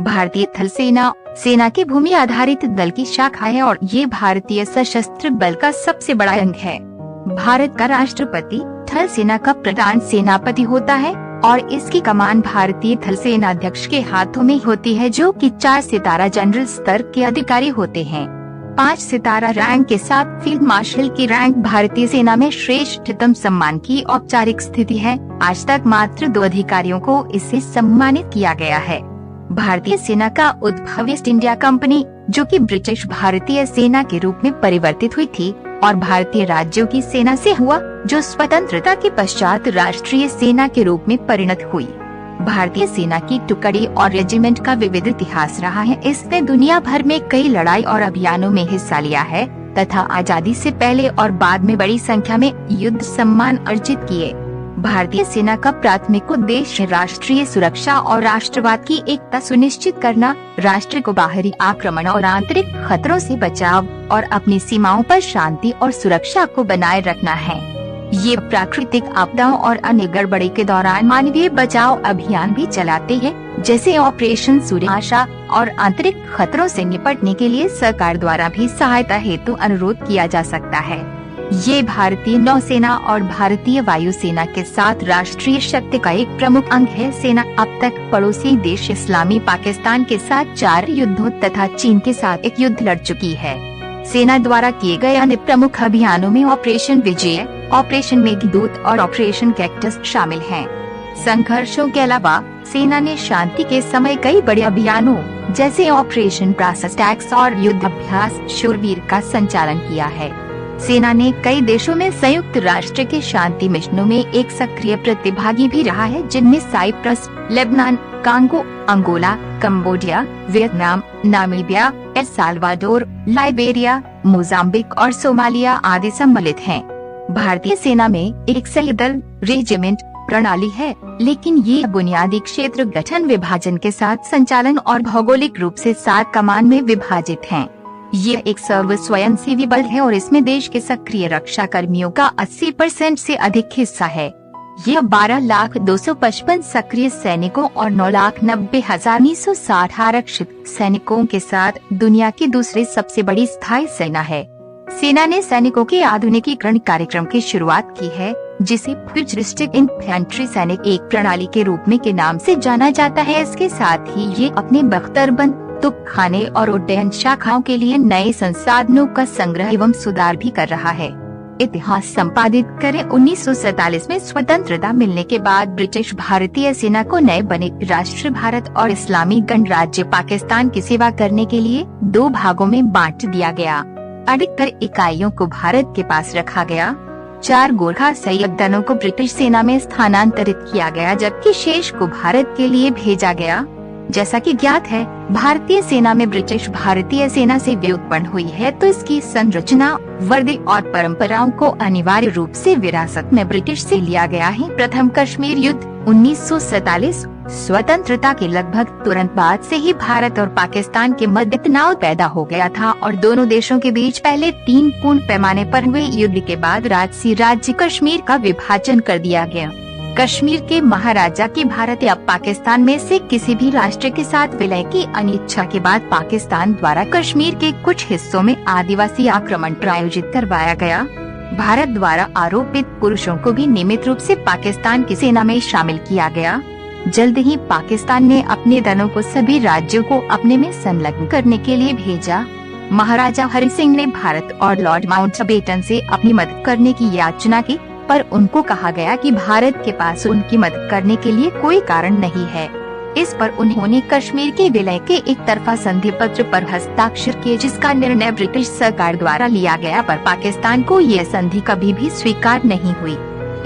भारतीय थल सेना सेना के भूमि आधारित दल की शाखा है और ये भारतीय सशस्त्र बल का सबसे बड़ा अंग है। भारत का राष्ट्रपति थल सेना का प्रधान सेनापति होता है और इसकी कमान भारतीय थल सेना अध्यक्ष के हाथों में होती है, जो कि 4 सितारा जनरल स्तर के अधिकारी होते हैं। 5 सितारा रैंक के साथ फील्ड मार्शल की रैंक भारतीय सेना में श्रेष्ठतम सम्मान की औपचारिक स्थिति है। आज तक मात्र 2 अधिकारियों को इससे सम्मानित किया गया है। भारतीय सेना का उद्भव ईस्ट इंडिया कंपनी, जो कि ब्रिटिश भारतीय सेना के रूप में परिवर्तित हुई थी, और भारतीय राज्यों की सेना से हुआ, जो स्वतंत्रता के पश्चात राष्ट्रीय सेना के रूप में परिणत हुई। भारतीय सेना की टुकड़ी और रेजिमेंट का विविध इतिहास रहा है। इसने दुनिया भर में कई लड़ाई और अभियानों में हिस्सा लिया है तथा आजादी से पहले और बाद में बड़ी संख्या में युद्ध सम्मान अर्जित किए। भारतीय सेना का प्राथमिक उद्देश्य राष्ट्रीय सुरक्षा और राष्ट्रवाद की एकता सुनिश्चित करना, राष्ट्र को बाहरी आक्रमण और आंतरिक खतरों से बचाव और अपनी सीमाओं पर शांति और सुरक्षा को बनाए रखना है। ये प्राकृतिक आपदाओं और अन्य गड़बड़ी के दौरान मानवीय बचाव अभियान भी चलाते हैं, जैसे ऑपरेशन सूर्य आशा, और आंतरिक खतरों से निपटने के लिए सरकार द्वारा भी सहायता हेतु अनुरोध किया जा सकता है। ये भारतीय नौसेना और भारतीय वायुसेना के साथ राष्ट्रीय शक्ति का एक प्रमुख अंग है। सेना अब तक पड़ोसी देश इस्लामी पाकिस्तान के साथ 4 युद्धों तथा चीन के साथ 1 युद्ध लड़ चुकी है। सेना द्वारा किए गए अन्य प्रमुख अभियानों में ऑपरेशन विजय, ऑपरेशन मेघदूत और ऑपरेशन कैक्टस शामिल हैं। संघर्षों के अलावा सेना ने शांति के समय कई बड़े अभियानों जैसे ऑपरेशन ब्रास टैक्स और युद्ध अभ्यास शूरवीर का संचालन किया है। सेना ने कई देशों में संयुक्त राष्ट्र के शांति मिशनों में एक सक्रिय प्रतिभागी भी रहा है, जिनमें Cyprus, Lebanon, Congo, Angola, Cambodia, Vietnam, Namibia, El Salvador, Liberia, Mozambique और सोमालिया आदि सम्मिलित हैं। भारतीय सेना में एक सैन्य दल रेजिमेंट प्रणाली है, लेकिन ये बुनियादी क्षेत्र गठन विभाजन के साथ संचालन और भौगोलिक रूप से 7 कमान में विभाजित हैं। ये एक सर्व स्वयंसेवी बल है और इसमें देश के सक्रिय रक्षा कर्मियों का 80% से अधिक हिस्सा है। यह 12,255 सक्रिय सैनिकों और 9,90,960 आरक्षित सैनिकों के साथ दुनिया की दूसरी सबसे बड़ी स्थायी सेना है। सेना ने सैनिकों के आधुनिकीकरण कार्यक्रम की शुरुआत की है, जिसे फ्यूचरिस्टिक इन्फेंट्री सैनिक एक प्रणाली के रूप में के नाम से जाना जाता है। इसके साथ ही ये अपने बख्तरबंद, तोपखाने और उड्डयन शाखाओं के लिए नए संसाधनों का संग्रह एवं सुधार भी कर रहा है। इतिहास संपादित करें। 1947 में स्वतंत्रता मिलने के बाद ब्रिटिश भारतीय सेना को नए बने राष्ट्र भारत और इस्लामी गणराज्य पाकिस्तान की सेवा करने के लिए 2 भागों में बांट दिया गया। अधिकतर इकाइयों को भारत के पास रखा गया। 4 गोरखा सैयद दलों को ब्रिटिश सेना में स्थानांतरित किया गया, जबकि शेष को भारत के लिए भेजा गया। जैसा कि ज्ञात है, भारतीय सेना में ब्रिटिश भारतीय सेना से व्युत्पन्न हुई है, तो इसकी संरचना, वर्दी और परंपराओं को अनिवार्य रूप से विरासत में ब्रिटिश से लिया गया है। प्रथम कश्मीर युद्ध 1947 स्वतंत्रता के लगभग तुरंत बाद से ही भारत और पाकिस्तान के मध्य तनाव पैदा हो गया था और दोनों देशों के बीच पहले 3 पूर्ण पैमाने पर हुए युद्ध के बाद राजसी राज्य कश्मीर का विभाजन कर दिया गया। कश्मीर के महाराजा की भारत या पाकिस्तान में से किसी भी राष्ट्र के साथ विलय की अनिच्छा के बाद पाकिस्तान द्वारा कश्मीर के कुछ हिस्सों में आदिवासी आक्रमण प्रायोजित करवाया गया। भारत द्वारा आरोपित पुरुषों को भी नियमित रूप से पाकिस्तान की सेना में शामिल किया गया। जल्द ही पाकिस्तान ने अपने दलों को सभी राज्यों को अपने में संलग्न करने के लिए भेजा। महाराजा हरि सिंह ने भारत और लॉर्ड माउंटबेटन से अपनी मदद करने की याचना की, पर उनको कहा गया कि भारत के पास उनकी मदद करने के लिए कोई कारण नहीं है। इस पर उन्होंने कश्मीर के विलय के एक तरफा संधि पत्र पर हस्ताक्षर किए, जिसका निर्णय ब्रिटिश सरकार द्वारा लिया गया, पर पाकिस्तान को यह संधि कभी भी स्वीकार नहीं हुई।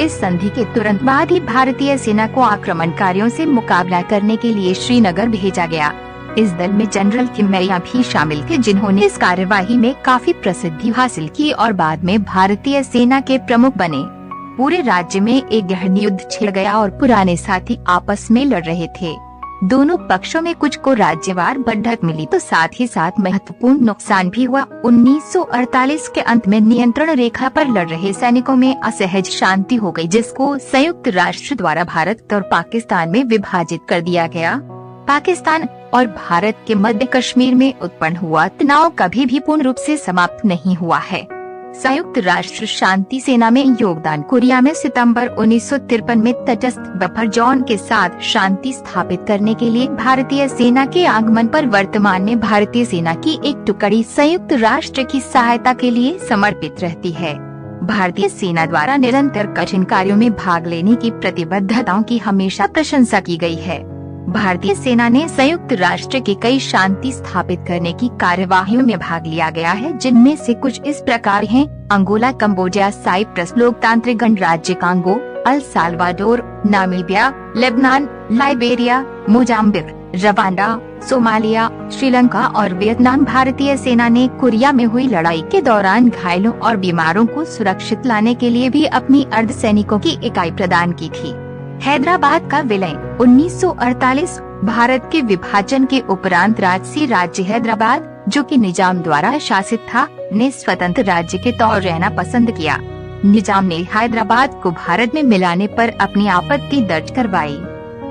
इस संधि के तुरंत बाद ही भारतीय सेना को आक्रमणकारियों से मुकाबला करने के लिए श्रीनगर भेजा गया। इस दल में जनरल थिम्मैया भी शामिल थे, जिन्होंने इस कार्यवाही में काफी प्रसिद्धि हासिल की और बाद में भारतीय सेना के प्रमुख बने। पूरे राज्य में एक गहन युद्ध छिड़ गया और पुराने साथी आपस में लड़ रहे थे। दोनों पक्षों में कुछ को राज्यवार बढ़त मिली, तो साथ ही साथ महत्वपूर्ण नुकसान भी हुआ। 1948 के अंत में नियंत्रण रेखा पर लड़ रहे सैनिकों में असहज शांति हो गई, जिसको संयुक्त राष्ट्र द्वारा भारत और पाकिस्तान में विभाजित कर दिया गया। पाकिस्तान और भारत के मध्य कश्मीर में उत्पन्न हुआ तनाव कभी भी पूर्ण रूप से समाप्त नहीं हुआ है। संयुक्त राष्ट्र शांति सेना में योगदान। कोरिया में सितंबर 1953 में तटस्थ बफर जोन के साथ शांति स्थापित करने के लिए भारतीय सेना के आगमन पर वर्तमान में भारतीय सेना की एक टुकड़ी संयुक्त राष्ट्र की सहायता के लिए समर्पित रहती है। भारतीय सेना द्वारा निरंतर कठिन कार्यों में भाग लेने की प्रतिबद्धताओं की हमेशा प्रशंसा की गई है। भारतीय सेना ने संयुक्त राष्ट्र की कई शांति स्थापित करने की कार्यवाहियों में भाग लिया गया है, जिनमें से कुछ इस प्रकार हैं: अंगोला, कंबोडिया, साइप्रस, लोकतांत्रिक गणराज्य Congo, El Salvador, Namibia, Lebanon, Liberia, Mozambique, Rwanda, Somalia, Sri Lanka और वियतनाम। भारतीय सेना ने कोरिया में हुई लड़ाई के दौरान घायलों और बीमारों को सुरक्षित लाने के लिए भी अपनी अर्धसैनिकों की इकाई प्रदान की थी। हैदराबाद का विलय। 1948 भारत के विभाजन के उपरांत राजसी राज्य हैदराबाद, जो कि निजाम द्वारा शासित था, ने स्वतंत्र राज्य के तौर रहना पसंद किया। निजाम ने हैदराबाद को भारत में मिलाने पर अपनी आपत्ति दर्ज करवाई।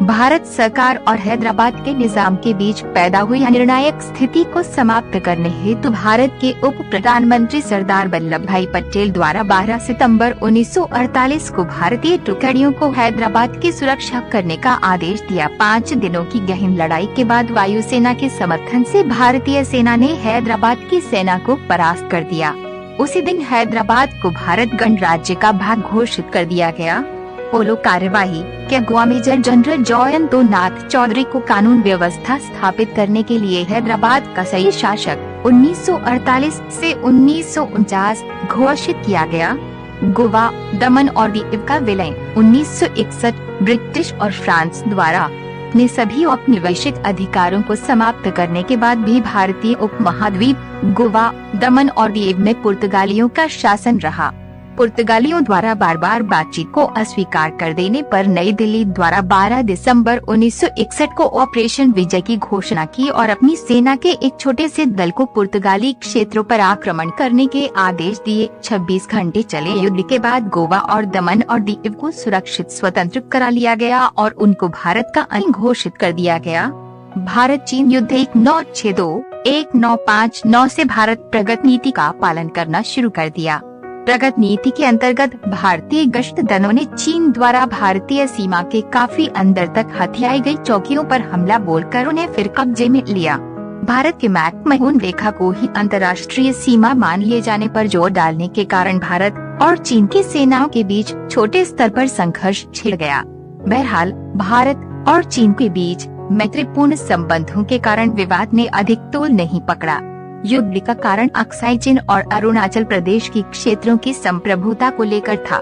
भारत सरकार और हैदराबाद के निजाम के बीच पैदा हुई निर्णायक स्थिति को समाप्त करने हेतु भारत के उप प्रधानमंत्री सरदार वल्लभ भाई पटेल द्वारा 12 सितंबर 1948 को भारतीय टुकड़ियों को हैदराबाद की सुरक्षा करने का आदेश दिया। 5 दिनों की गहन लड़ाई के बाद वायुसेना के समर्थन से भारतीय सेना ने हैदराबाद की सेना को परास्त कर दिया। उसी दिन हैदराबाद को भारत गणराज्य का भाग घोषित कर दिया गया। पोलो कार्यवाही के अगुआ मेजर जनरल जयंतो नाथ चौधरी को कानून व्यवस्था स्थापित करने के लिए हैदराबाद का सही शासक 1948 से 1949 घोषित किया गया। गोवा, दमन और दीव का विलय। 1961 ब्रिटिश और फ्रांस द्वारा अपने सभी औपनिवेशिक अधिकारों को समाप्त करने के बाद भी भारतीय उपमहाद्वीप गोवा, दमन और दीव में पुर्तगालियों का शासन रहा। पुर्तगालियों द्वारा बार बार बातचीत को अस्वीकार कर देने पर नई दिल्ली द्वारा 12 दिसंबर 1961 को ऑपरेशन विजय की घोषणा की और अपनी सेना के एक छोटे से दल को पुर्तगाली क्षेत्रों पर आक्रमण करने के आदेश दिए। 26 घंटे चले युद्ध के बाद गोवा और दमन और दीव को सुरक्षित स्वतंत्र करा लिया गया और उनको भारत का अंग घोषित कर दिया गया। भारत चीन युद्ध 1962-1959 से भारत प्रगति नीति का पालन करना शुरू कर दिया। प्रगति नीति के अंतर्गत भारतीय गश्त दलों ने चीन द्वारा भारतीय सीमा के काफी अंदर तक हथियाई गई चौकियों पर हमला बोलकर उन्हें फिर कब्जे में लिया। भारत के मैक-महून रेखा को ही अंतर्राष्ट्रीय सीमा मान लिए जाने पर जोर डालने के कारण भारत और चीन की सेनाओं के बीच छोटे स्तर पर संघर्ष छिड़ गया। बहरहाल भारत और चीन के बीच मैत्रीपूर्ण संबंधों के कारण विवाद ने अधिक तूल नहीं पकड़ा। युद्ध का कारण अक्साई चीन और अरुणाचल प्रदेश की क्षेत्रों की संप्रभुता को लेकर था।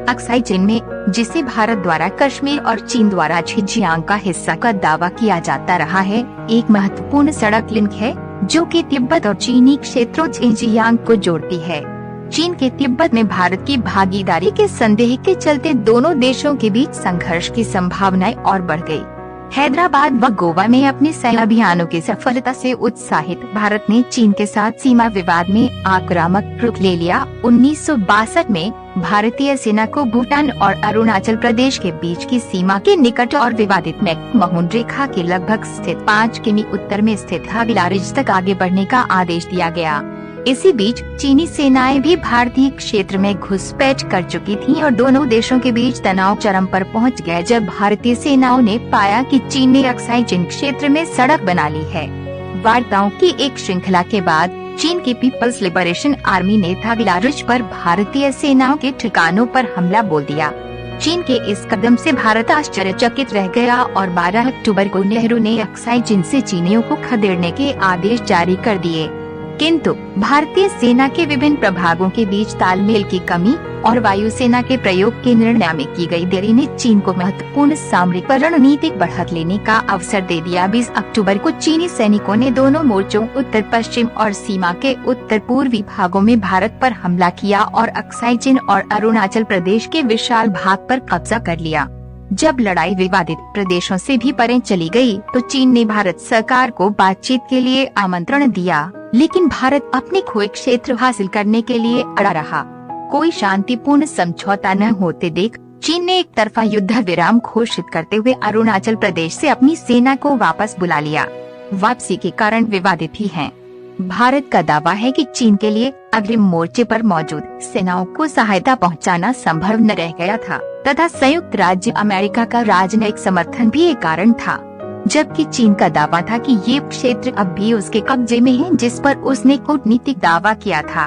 अक्साई चीन में, जिसे भारत द्वारा कश्मीर और चीन द्वारा झिंजियांग का हिस्सा का दावा किया जाता रहा है, एक महत्वपूर्ण सड़क लिंक है जो कि तिब्बत और चीनी क्षेत्रों झिंजियांग को जोड़ती है। चीन के तिब्बत में भारत की भागीदारी के संदेह के चलते दोनों देशों के बीच संघर्ष की संभावनाएं और बढ़ गयी। हैदराबाद व गोवा में अपने सैन्य अभियानों की सफलता से उत्साहित भारत ने चीन के साथ सीमा विवाद में आक्रामक रुख ले लिया। 1962 में भारतीय सेना को भूटान और अरुणाचल प्रदेश के बीच की सीमा के निकट और विवादित मैक-महून रेखा के लगभग स्थित 5 किमी उत्तर में स्थित हाविला रिज तक आगे बढ़ने का आदेश दिया गया। इसी बीच चीनी सेनाएं भी भारतीय क्षेत्र में घुसपैठ कर चुकी थीं और दोनों देशों के बीच तनाव चरम पर पहुंच गया जब भारतीय सेनाओं ने पाया कि चीन ने अक्साई चीन क्षेत्र में सड़क बना ली है। वार्ताओं की एक श्रृंखला के बाद चीन की पीपल्स लिबरेशन आर्मी ने हाविला रिज पर भारतीय सेनाओं के ठिकानों पर हमला बोल दिया। चीन के इस कदम से भारत आश्चर्यचकित रह गया और 12 अक्टूबर को नेहरू ने अक्साई चीन से चीनियों को खदेड़ने के आदेश जारी कर दिए। किंतु भारतीय सेना के विभिन्न प्रभागों के बीच तालमेल की कमी और वायुसेना के प्रयोग के निर्णय में की गई देरी ने चीन को महत्वपूर्ण सामरिक रणनीतिक बढ़त लेने का अवसर दे दिया। 20 अक्टूबर को चीनी सैनिकों ने दोनों मोर्चों उत्तर पश्चिम और सीमा के उत्तर पूर्वी भागों में भारत पर हमला किया और अक्साई चीन और अरुणाचल प्रदेश के विशाल भाग पर कब्जा कर लिया। जब लड़ाई विवादित प्रदेशों से भी परे चली गई, तो चीन ने भारत सरकार को बातचीत के लिए आमंत्रण दिया, लेकिन भारत अपने खोए क्षेत्र हासिल करने के लिए अड़ा रहा। कोई शांतिपूर्ण समझौता न होते देख चीन ने एक तरफा युद्ध विराम घोषित करते हुए अरुणाचल प्रदेश से अपनी सेना को वापस बुला लिया। वापसी के कारण विवादित भी हैं। भारत का दावा है कि चीन के लिए अग्रिम मोर्चे पर मौजूद सेनाओं को सहायता पहुंचाना संभव न रह गया था तथा संयुक्त राज्य अमेरिका का राजनयिक समर्थन भी एक कारण था, जबकि चीन का दावा था कि ये क्षेत्र अब भी उसके कब्जे में है, जिस पर उसने कूटनीतिक दावा किया था।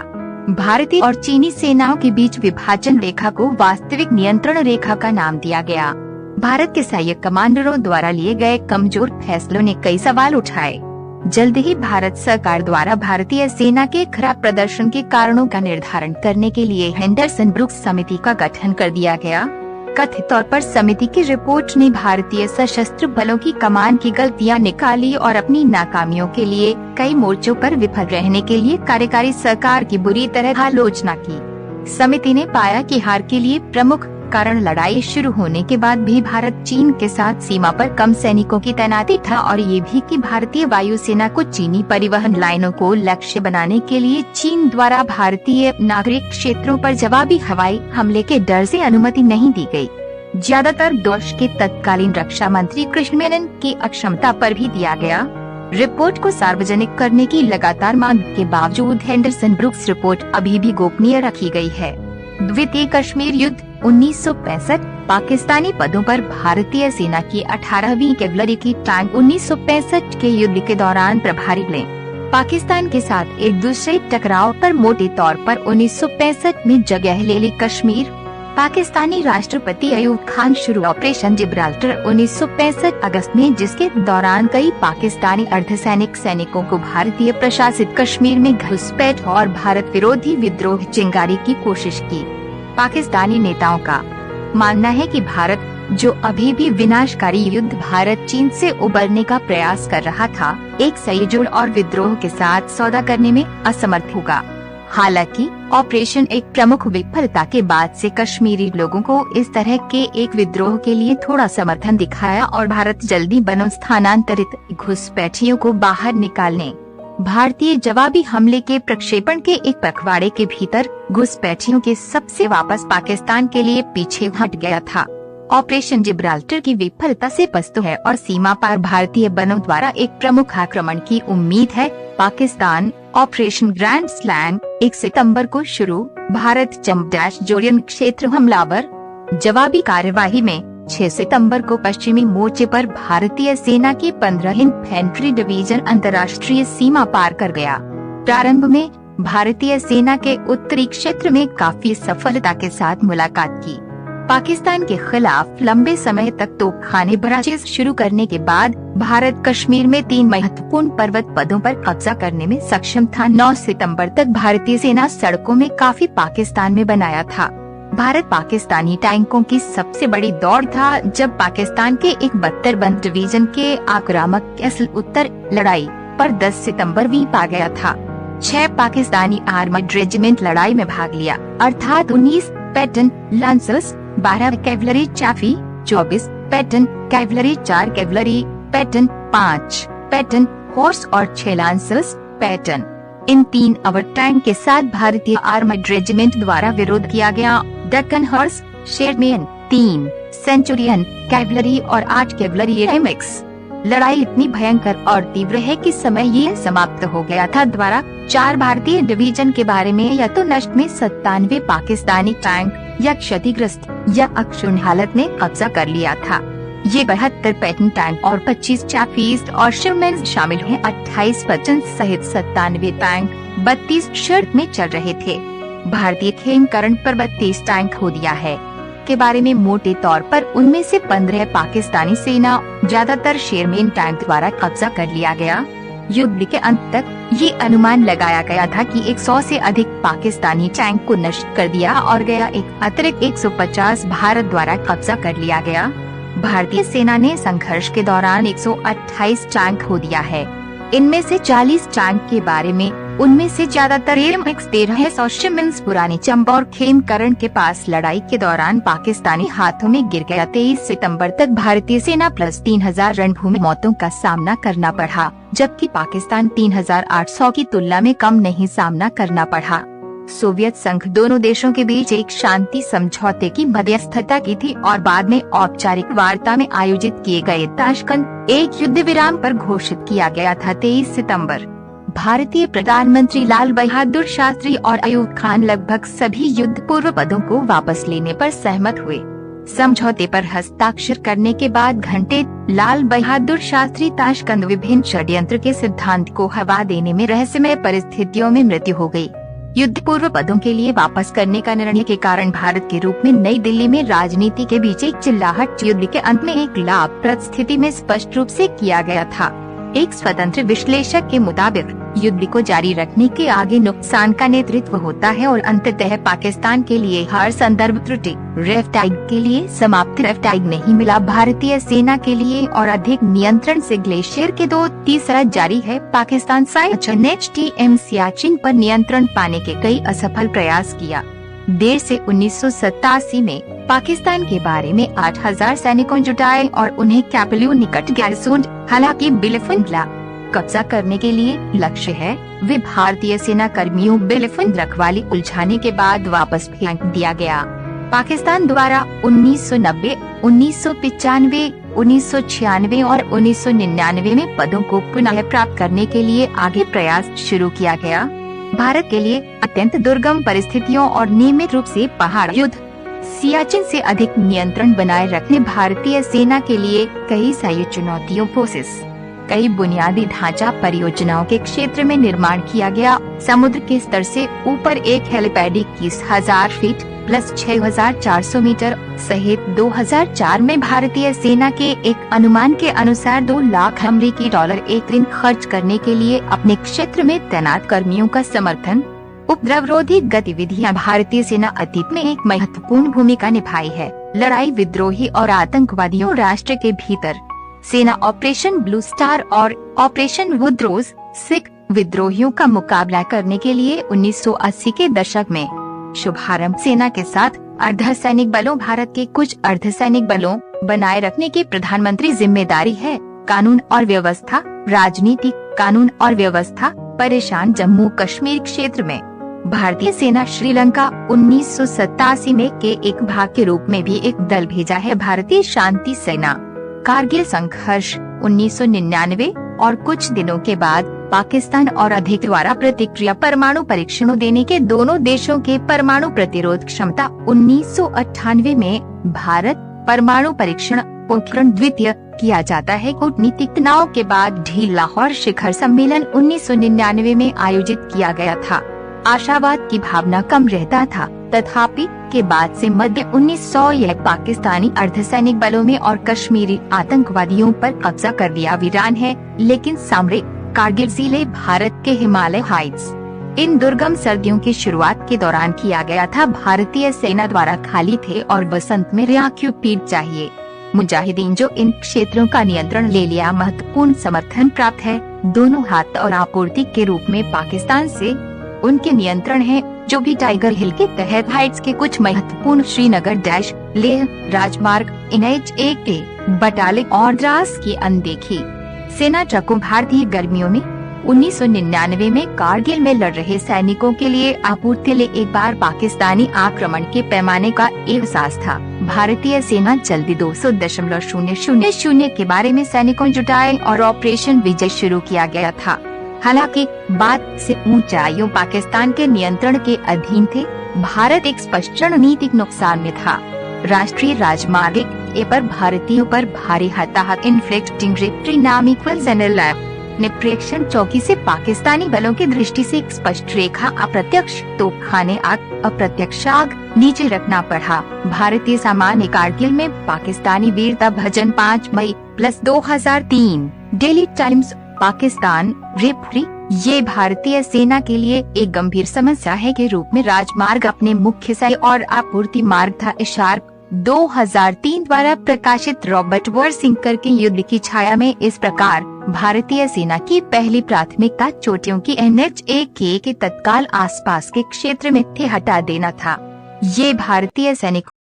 भारतीय और चीनी सेनाओं के बीच विभाजन रेखा को वास्तविक नियंत्रण रेखा का नाम दिया गया। भारत के सैन्य कमांडरों द्वारा लिए गए कमजोर फैसलों ने कई सवाल उठाए। जल्द ही भारत सरकार द्वारा भारतीय सेना के खराब प्रदर्शन के कारणों का निर्धारण करने के लिए हेंडरसन ब्रुक्स समिति का गठन कर दिया गया। कथित तौर पर समिति की रिपोर्ट ने भारतीय सशस्त्र बलों की कमान की गलतियां निकाली और अपनी नाकामियों के लिए कई मोर्चों पर विफल रहने के लिए कार्यकारी सरकार की बुरी तरह आलोचना की। समिति ने पाया कि हार के लिए प्रमुख कारण लड़ाई शुरू होने के बाद भी भारत चीन के साथ सीमा पर कम सैनिकों की तैनाती था और ये भी कि भारतीय वायुसेना को चीनी परिवहन लाइनों को लक्ष्य बनाने के लिए चीन द्वारा भारतीय नागरिक क्षेत्रों पर जवाबी हवाई हमले के डर से अनुमति नहीं दी गई। ज्यादातर दोष के तत्कालीन रक्षा मंत्री कृष्ण मेनन की अक्षमता पर भी दिया गया। रिपोर्ट को सार्वजनिक करने की लगातार मांग के बावजूद हेंडरसन ब्रुक्स रिपोर्ट अभी भी गोपनीय रखी गई है। द्वितीय कश्मीर युद्ध 1965 पाकिस्तानी पदों पर भारतीय सेना की 18वीं कैवलरी की टैंक 1965 के युद्ध के दौरान प्रभारी ले पाकिस्तान के साथ एक दूसरे टकराव पर मोटे तौर पर 1965 में जगह ले ली कश्मीर। पाकिस्तानी राष्ट्रपति अयूब खान शुरू ऑपरेशन जिब्राल्टर 1965 अगस्त में, जिसके दौरान कई पाकिस्तानी अर्धसैनिक सैनिकों को भारतीय प्रशासित कश्मीर में घुसपैठ और भारत विरोधी विद्रोह चिंगारी की कोशिश की। पाकिस्तानी नेताओं का मानना है कि भारत, जो अभी भी विनाशकारी युद्ध भारत चीन से उबरने का प्रयास कर रहा था, एक संयोजन और विद्रोह के साथ सौदा करने में असमर्थ होगा। हालांकि ऑपरेशन एक प्रमुख विफलता के बाद से कश्मीरी लोगों को इस तरह के एक विद्रोह के लिए थोड़ा समर्थन दिखाया और भारत जल्दी बनो स्थानांतरित घुसपैठियों को बाहर निकालने, भारतीय जवाबी हमले के प्रक्षेपण के एक पखवाड़े के भीतर घुसपैठियों के सबसे वापस पाकिस्तान के लिए पीछे हट गया था। ऑपरेशन जिब्राल्टर की विफलता से पस्त है और सीमा पार भारतीय बलों द्वारा एक प्रमुख आक्रमण की उम्मीद है। पाकिस्तान ऑपरेशन ग्रैंड स्लैम 1 सितंबर को शुरू। भारत जम्मू-जोरियन क्षेत्र हमलावर। जवाबी कार्यवाही में 6 सितंबर को पश्चिमी मोर्चे पर भारतीय सेना की 15 इन्फेंट्री डिवीजन अंतर्राष्ट्रीय सीमा पार कर गया। प्रारंभ में भारतीय सेना के उत्तरी क्षेत्र में काफी सफलता के साथ मुलाकात की। पाकिस्तान के खिलाफ लंबे समय तक तोपखाने बराजेज शुरू करने के बाद भारत कश्मीर में 3 महत्वपूर्ण पर्वत पदों पर कब्जा करने में सक्षम था। 9 सितंबर तक भारतीय सेना सड़कों में काफी पाकिस्तान में बनाया था। भारत पाकिस्तानी टैंकों की सबसे बड़ी दौड़ था जब पाकिस्तान के एक 72 बंद डिवीजन के आक्रामक कैसल उत्तर लड़ाई पर 10 सितंबर भी पा गया था। 6 पाकिस्तानी आर्मर्ड रेजिमेंट लड़ाई में भाग लिया, अर्थात 19 pattern lancers, 12 cavalry Chaffee, 24 pattern cavalry, 4 cavalry pattern, 5 pattern horse और 6 लांसर्स पैटर्न। इन 3 अवर टैंक के साथ भारतीय आर्मर्ड रेजिमेंट द्वारा विरोध किया गया। Deccan horse, Sherman, 3 centurion cavalry और 8 कैवलरी एमएक्स। लड़ाई इतनी भयंकर और तीव्र है कि समय ये समाप्त हो गया था द्वारा 4 भारतीय डिवीजन के बारे में या तो नष्ट में 97 पाकिस्तानी टैंक या क्षतिग्रस्त या अक्षुण्ण हालत में कब्जा कर लिया था। ये 72 पैटर्न टैंक और 25 चाफीस्ट और शेरमैन शामिल हैं। 28 पैटर्न सहित 97 टैंक 32 शर्त में चल रहे थे। भारतीय खेमकरण पर 32 टैंक खो दिया है के बारे में मोटे तौर पर उनमें से 15 पाकिस्तानी सेना, ज्यादातर शेरमैन टैंक द्वारा कब्जा कर लिया गया। युद्ध के अंत तक ये अनुमान लगाया गया था कि 100 से अधिक पाकिस्तानी टैंक को नष्ट कर दिया और गया। एक अतिरिक्त 150 भारत द्वारा कब्जा कर लिया गया। भारतीय सेना ने संघर्ष के दौरान 128 टैंक खो दिया है। इनमें से 40 टैंक के बारे में उनमें से ज्यादातर एमएक्स-13 शेरमैन्स पुरानी चंबा और खेमकरण के पास लड़ाई के दौरान पाकिस्तानी हाथों में गिर गया। 23 सितंबर तक भारतीय सेना प्लस 3000 रणभूमि मौतों का सामना करना पड़ा, जबकि पाकिस्तान 3800 की तुलना में कम नहीं सामना करना पड़ा। सोवियत संघ दोनों देशों के बीच एक शांति समझौते की मध्यस्थता की थी और बाद में औपचारिक वार्ता में आयोजित किए गए ताशकंद एक युद्ध विराम पर घोषित किया गया था। 23 सितंबर भारतीय प्रधानमंत्री लाल बहादुर शास्त्री और अयूब खान लगभग सभी युद्ध पूर्व पदों को वापस लेने पर सहमत हुए। समझौते पर हस्ताक्षर करने के बाद घंटे लाल बहादुर शास्त्री ताशकंद विभिन्न षड्यंत्र के सिद्धांत को हवा देने में रहस्यमय परिस्थितियों में मृत्यु हो गई। युद्ध पूर्व पदों के लिए वापस करने का निर्णय के कारण भारत के रूप में नई दिल्ली में राजनीति के बीच एक चिल्लाहट युद्ध के अंत में एक लाभप्रद स्थिति में स्पष्ट रूप से किया गया था। एक स्वतंत्र विश्लेषक के मुताबिक युद्ध को जारी रखने के आगे नुकसान का नेतृत्व होता है और अंततः पाकिस्तान के लिए हर संदर्भ त्रुटि। रेफ्टाइग के लिए समाप्ति रेफ्टाइग नहीं मिला भारतीय सेना के लिए और अधिक नियंत्रण से ग्लेशियर के 2/3 जारी है। पाकिस्तान साइचिन HTM सियाचिन पर नियंत्रण पाने के कई असफल प्रयास किया। देर से 1987 में पाकिस्तान के बारे में 8000 सैनिकों जुटाए और उन्हें कैपल्यू निकट गैरसून हालांकि बिलफुंडला कब्जा करने के लिए लक्ष्य है। वे भारतीय सेना कर्मियों बिलफुंड रखवाली उलझाने के बाद वापस फेंक दिया गया। पाकिस्तान द्वारा 1990, 1995, 1996 और 1999 में पदों को पुनः प्राप्त करने के लिए आगे प्रयास शुरू किया गया। भारत के लिए अत्यंत दुर्गम परिस्थितियों और नियमित रूप से पहाड़ युद्ध सियाचिन से अधिक नियंत्रण बनाए रखने भारतीय सेना के लिए कई सारी चुनौतियों पोसेस कई बुनियादी ढांचा परियोजनाओं के क्षेत्र में निर्माण किया गया। समुद्र के स्तर से ऊपर एक हेलीपैड 21,000 फीट प्लस 6,400 मीटर सहित 2004 में भारतीय सेना के एक अनुमान के अनुसार 2 लाख अमेरिकी डॉलर एक दिन खर्च करने के लिए अपने क्षेत्र में तैनात कर्मियों का समर्थन। उपद्रवरोधी गतिविधियां भारतीय सेना अतीत में एक महत्वपूर्ण भूमिका निभाई है। लड़ाई विद्रोही और आतंकवादियों राष्ट्र के भीतर सेना ऑपरेशन ब्लू स्टार और ऑपरेशन वुड्रोज सिख विद्रोहियों का मुकाबला करने के लिए 1980 के दशक में शुभारंभ। सेना के साथ अर्धसैनिक बलों भारत के कुछ अर्धसैनिक बलों बनाए रखने की प्रधानमंत्री जिम्मेदारी है। कानून और व्यवस्था राजनीति कानून और व्यवस्था परेशान जम्मू कश्मीर क्षेत्र में भारतीय सेना श्रीलंका 1987 में के एक भाग के रूप में भी एक दल भेजा है। भारतीय शांति सेना कारगिल संघर्ष 1999 और कुछ दिनों के बाद पाकिस्तान और अधिक द्वारा प्रतिक्रिया परमाणु परीक्षणों देने के दोनों देशों के परमाणु प्रतिरोध क्षमता 1998 में भारत परमाणु परीक्षण पोखरण द्वितीय किया जाता है। कूटनीतिक तनाव के बाद ढील लाहौर शिखर सम्मेलन 1999 में आयोजित किया गया था। आशावाद की भावना कम रहता था, तथापि के बाद से मध्य 1900 यह पाकिस्तानी अर्धसैनिक बलों में और कश्मीरी आतंकवादियों पर कब्जा कर लिया वीरान है। लेकिन सामरिक कारगिल जिले भारत के हिमालय हाइट्स इन दुर्गम सर्दियों की शुरुआत के दौरान किया गया था। भारतीय सेना द्वारा खाली थे और बसंत में रियाक्यूपीड चाहिए। मुजाहिदीन जो इन क्षेत्रों का नियंत्रण ले लिया महत्वपूर्ण समर्थन प्राप्त है। दोनों हाथ और आपूर्ति के रूप में पाकिस्तान से उनके नियंत्रण है, जो भी टाइगर हिल के तहत हाइट्स के कुछ महत्वपूर्ण श्रीनगर डैश लेह राजमार्ग NH-1A बटालिक और द्रास की अनदेखी। सेना ट्रकों भारतीय गर्मियों में 1999 में कारगिल में लड़ रहे सैनिकों के लिए आपूर्ति ले एक बार पाकिस्तानी आक्रमण के पैमाने का एहसास था। भारतीय सेना जल्दी 200.000 के बारे में सैनिकों जुटाए और ऑपरेशन विजय शुरू किया गया था। हालांकि बाद से ऊंचाइयों पाकिस्तान के नियंत्रण के अधीन थे। भारत एक स्पष्ट रणनीतिक नुकसान में था। राष्ट्रीय राजमार्ग ए पर भारतीयों पर भारी हताहत इन्फ्लिक्टिंग परिणाम ने प्रेक्षण चौकी से पाकिस्तानी बलों की दृष्टि से एक स्पष्ट रेखा अप्रत्यक्ष तोपखाने आग अप्रत्यक्ष आग नीचे रखना पड़ा। भारतीय सामान्य कारगिल में पाकिस्तानी वीरता भजन 5 मई 2003 डेली टाइम्स पाकिस्तान रेफ्री। ये भारतीय सेना के लिए एक गंभीर समस्या है के रूप में राजमार्ग अपने मुख्य सही और आपूर्ति मार्ग था। इशार 2003 द्वारा प्रकाशित रॉबर्ट वर्सिंकर के युद्ध की छाया में इस प्रकार भारतीय सेना की पहली प्राथमिकता चोटियों की NH-1A के तत्काल आसपास के क्षेत्र में थे हटा देना था। ये भारतीय सैनिक